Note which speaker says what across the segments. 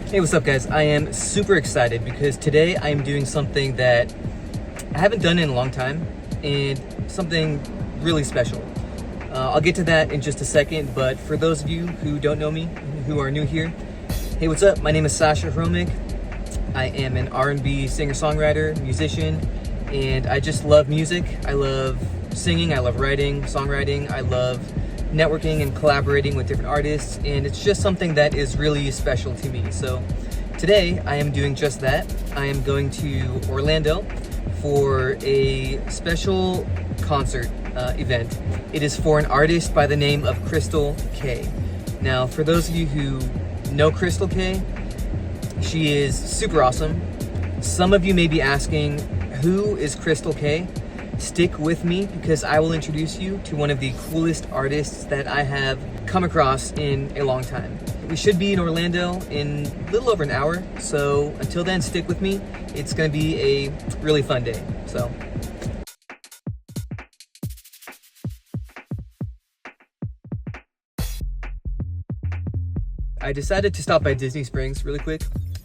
Speaker 1: Hey, what's up guys? I am super excited because today I am doing something that I haven't done in a long time and something really special. I'll get to that in just a second, but for those of you who don't know me, who are new here, hey, what's up? My name is Sasha Hromik. I am an R&B singer-songwriter, musician, and I just love music. I love singing, I love writing, songwriting, I love networking and collaborating with different artists, and it's just something that is really special to me. So today I am doing just that. I am going to Orlando for a special concert event. It is for an artist by the name of Crystal K. Now, for those of you who know Crystal K, she is super awesome. Some of you may be asking, who is Crystal K? Stick with me because I will introduce you to one of the coolest artists that I have come across in a long time. We should be in Orlando in a little over an hour, so until then, stick with me. It's gonna be a really fun day, so. I decided to stop by Disney Springs really quick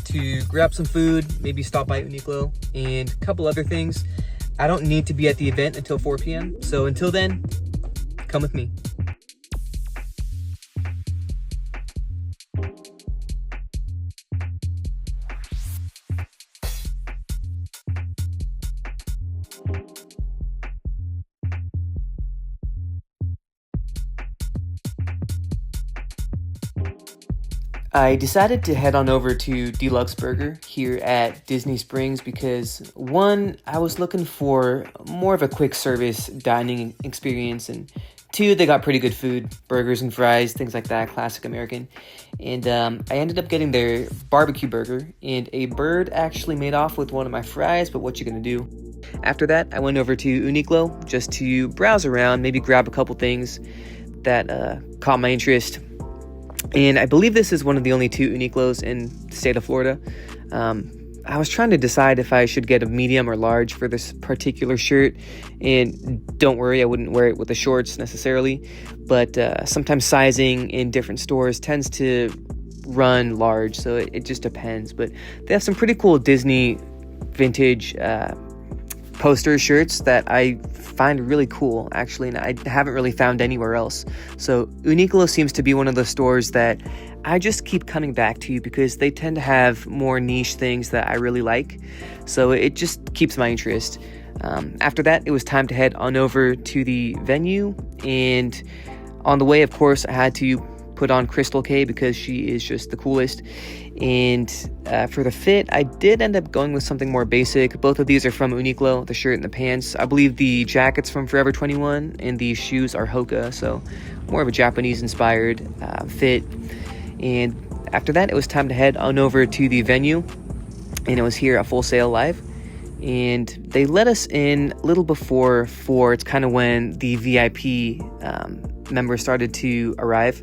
Speaker 1: to grab some food, maybe stop by Uniqlo, and a couple other things. I don't need to be at the event until 4 p.m. So until then, come with me. I decided to head on over to Deluxe Burger here at Disney Springs because one, I was looking for more of a quick service dining experience, and two, they got pretty good food, burgers and fries, things like that, classic American. And I ended up getting their barbecue burger, and a bird actually made off with one of my fries, but what you gonna do? After that, I went over to Uniqlo just to browse around, maybe grab a couple things that caught my interest. And I believe this is one of the only two Uniqlos in the state of Florida. I was trying to decide if I should get a medium or large for this particular shirt. And don't worry, I wouldn't wear it with the shorts necessarily. But sometimes sizing in different stores tends to run large, so it just depends. But they have some pretty cool Disney vintage poster shirts that I find really cool, actually, and I haven't really found anywhere else. So Uniqlo seems to be one of the stores that I just keep coming back to because they tend to have more niche things that I really like. So it just keeps my interest. After that, it was time to head on over to the venue, and on the way, of course, I had to put on Crystal K because she is just the coolest. And for the fit, I did end up going with something more basic. Both of these are from Uniqlo, the shirt and the pants. I believe the jacket's from Forever 21 and the shoes are Hoka, so more of a Japanese inspired fit. And after that, it was time to head on over to the venue, and it was here at Full Sail Live. And they let us in a little before 4. It's kind of when the VIP members started to arrive.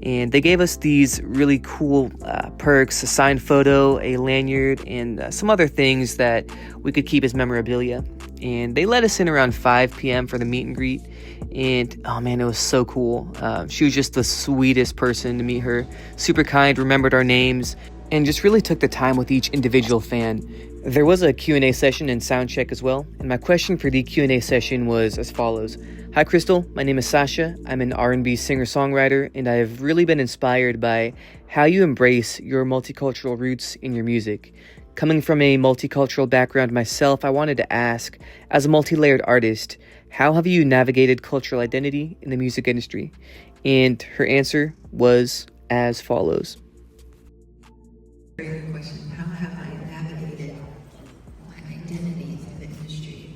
Speaker 1: And they gave us these really cool perks, a signed photo, a lanyard, and some other things that we could keep as memorabilia. And they let us in around 5 p.m. for the meet and greet. And, oh man, it was so cool. She was just the sweetest person to meet her. Super kind, remembered our names, and just really took the time with each individual fan. There was a Q&A session and sound check as well. And my question for the Q&A session was as follows. Hi Crystal, my name is Sasha. I'm an R&B singer-songwriter, and I have really been inspired by how you embrace your multicultural roots in your music. Coming from a multicultural background myself, I wanted to ask, as a multi-layered artist, how have you navigated cultural identity in the music industry? And her answer was as follows.
Speaker 2: Very good question. How have I navigated my identity in the industry?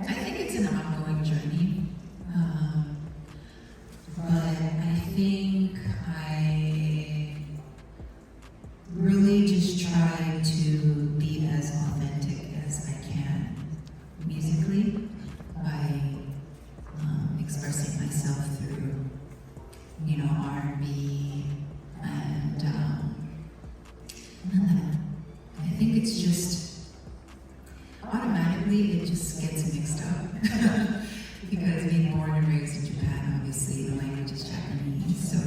Speaker 2: I think it's an ongoing journey, but I think I really just try to be as authentic as I can musically by expressing myself through, R&B and I think it's just automatically it just gets mixed up because being born and raised in Japan, obviously the language is Japanese, so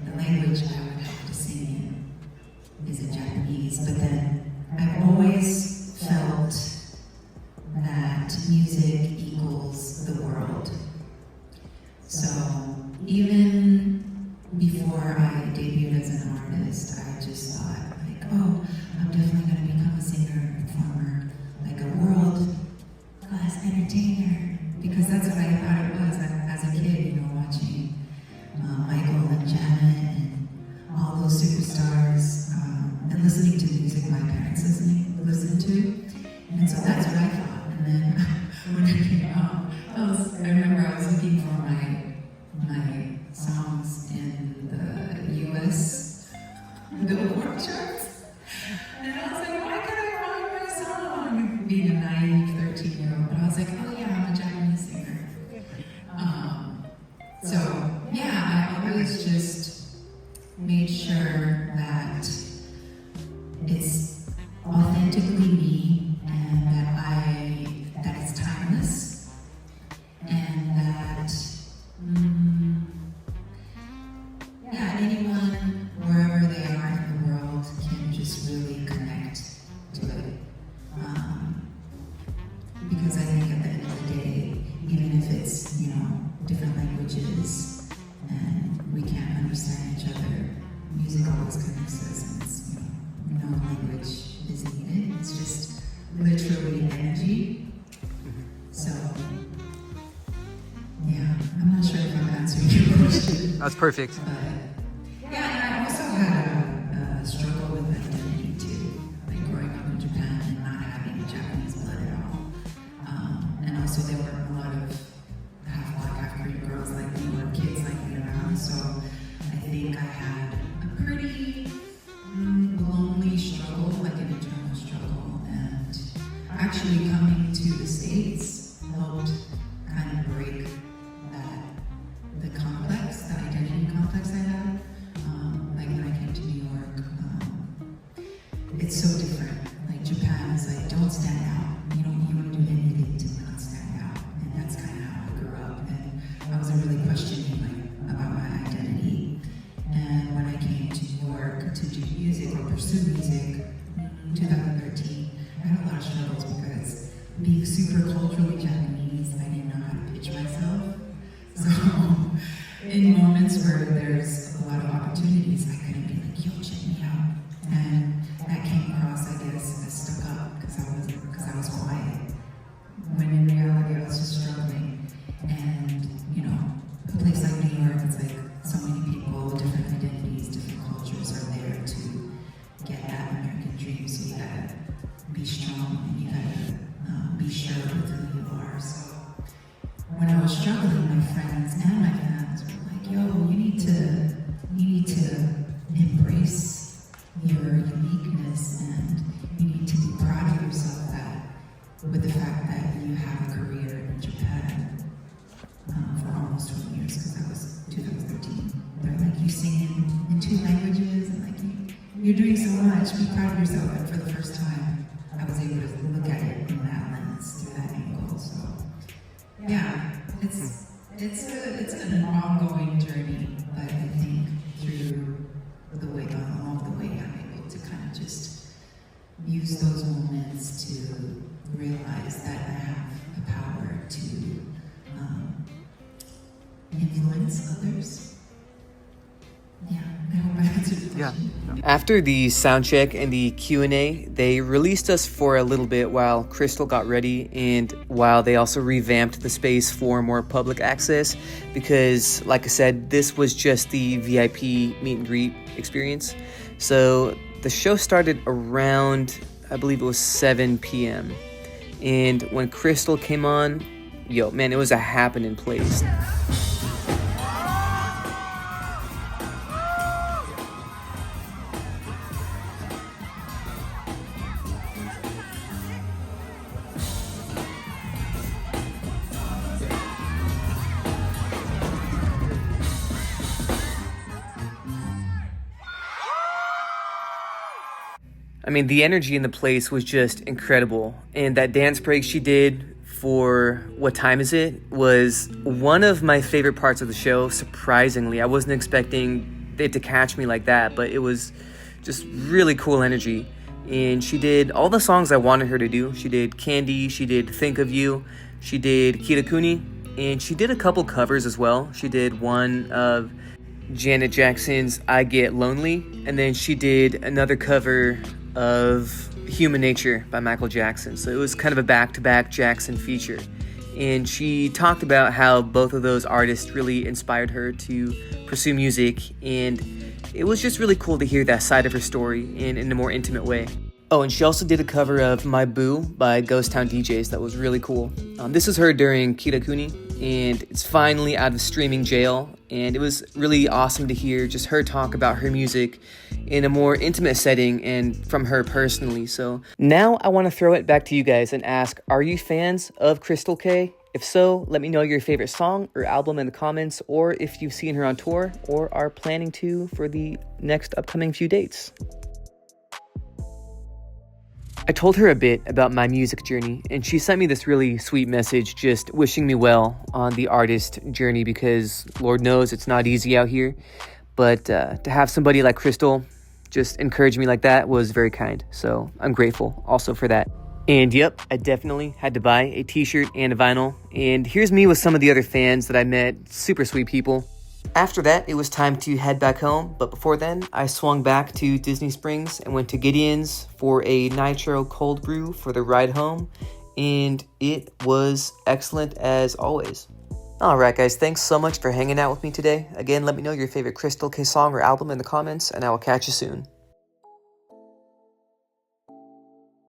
Speaker 2: the language I would before I debuted as an artist, I just thought, like, oh, I'm definitely going to become a singer and performer, like a world-class entertainer, because that's what I thought it was as a kid, you know, watching Michael and Janet and all those superstars, and listening to music my parents listened to. And so that's what I thought. And then when I came out, I remember I was looking for my songs in the US Billboard charts. And I was like, why can't I find my song? Being a naive 13-year-old. But I was like, oh yeah, I'm a Japanese singer. So yeah, I always just made sure that it's authentically me, and that it's timeless, and that yeah, anyone wherever they are in the world can just really connect to it. Because I think at the end of the day, even if it's, you know, different languages and we can't understand each other, music always connects us, and it's, you know, no language is needed. It's just literally energy. So, yeah, I'm not sure if I'm answering your question.
Speaker 1: That's perfect.
Speaker 2: But, yeah, and I also had a struggle with identity too, like growing up in Japan and not having Japanese blood at all. And also there were a lot of half black, half Korean girls like me, or kids like me around, so I think I had a pretty lonely struggle, like an internal struggle, and actually coming to the States helped kind of break the complex, the identity complex I had. Like when I came to New York, it's so different. Like Japan is like, don't stand out. You don't do anything to not stand out. And that's kind of how I grew up. And I wasn't really questioning about my identity. And when I came to New York to do music or pursue music, 2013, I had a lot of struggles because being super culturally Japanese, I didn't know how to pitch myself. So in moments where there's a lot of opportunities, I couldn't be like, yo, check me out. And that came across, I guess, as stuck up because I was quiet. When in reality, I was just struggling. And, you know, a place like New York, it's like so many people, different identities, different cultures are there to get that American dream. So you gotta be strong and you gotta be sure with who you are. So when I was struggling, my friends and my fans were like, yo, you need to embrace your uniqueness, and you need to be proud of yourself with the fact that you have a career in Japan for almost 20 years, because that was 2013. They're like, you sing in 2 languages, and like you're doing so much, be proud of yourself. And for the first time, I was able to look at it in that lens, through that angle. So yeah, it's an ongoing journey, but I think along the way, I'm able to kind of just use those moments to realize that I have the power to influence others. Yeah, I hope I answered the question.
Speaker 1: Yeah. After the sound check and the Q&A, they released us for a little bit while Crystal got ready, and while they also revamped the space for more public access, because like I said, this was just the VIP meet and greet experience. So the show started around, I believe it was 7 p.m. And when Crystal came on, yo, man, it was a happening place. I mean, the energy in the place was just incredible. And that dance break she did for What Time Is It was one of my favorite parts of the show, surprisingly. I wasn't expecting it to catch me like that, but it was just really cool energy. And she did all the songs I wanted her to do. She did Candy, she did Think of You, she did Kirakuni, and she did a couple covers as well. She did one of Janet Jackson's I Get Lonely, and then she did another cover of Human Nature by Michael Jackson. So it was kind of a back-to-back Jackson feature. And she talked about how both of those artists really inspired her to pursue music, and it was just really cool to hear that side of her story in a more intimate way. Oh, and she also did a cover of My Boo by Ghost Town DJs that was really cool. This was her during Kira Kuni, and it's finally out of streaming jail, and it was really awesome to hear just her talk about her music in a more intimate setting and from her personally. So now I want to throw it back to you guys and ask, are you fans of Crystal K? If so, let me know your favorite song or album in the comments, or if you've seen her on tour or are planning to for the next upcoming few dates. I told her a bit about my music journey, and she sent me this really sweet message just wishing me well on the artist journey, because Lord knows it's not easy out here. But to have somebody like Crystal just encourage me like that was very kind. So I'm grateful also for that. And yep, I definitely had to buy a t-shirt and a vinyl. And here's me with some of the other fans that I met, super sweet people. After that, it was time to head back home, but before then, I swung back to Disney Springs and went to Gideon's for a nitro cold brew for the ride home, and it was excellent as always. Alright guys, thanks so much for hanging out with me today. Again, let me know your favorite Crystal K song or album in the comments, and I will catch you soon.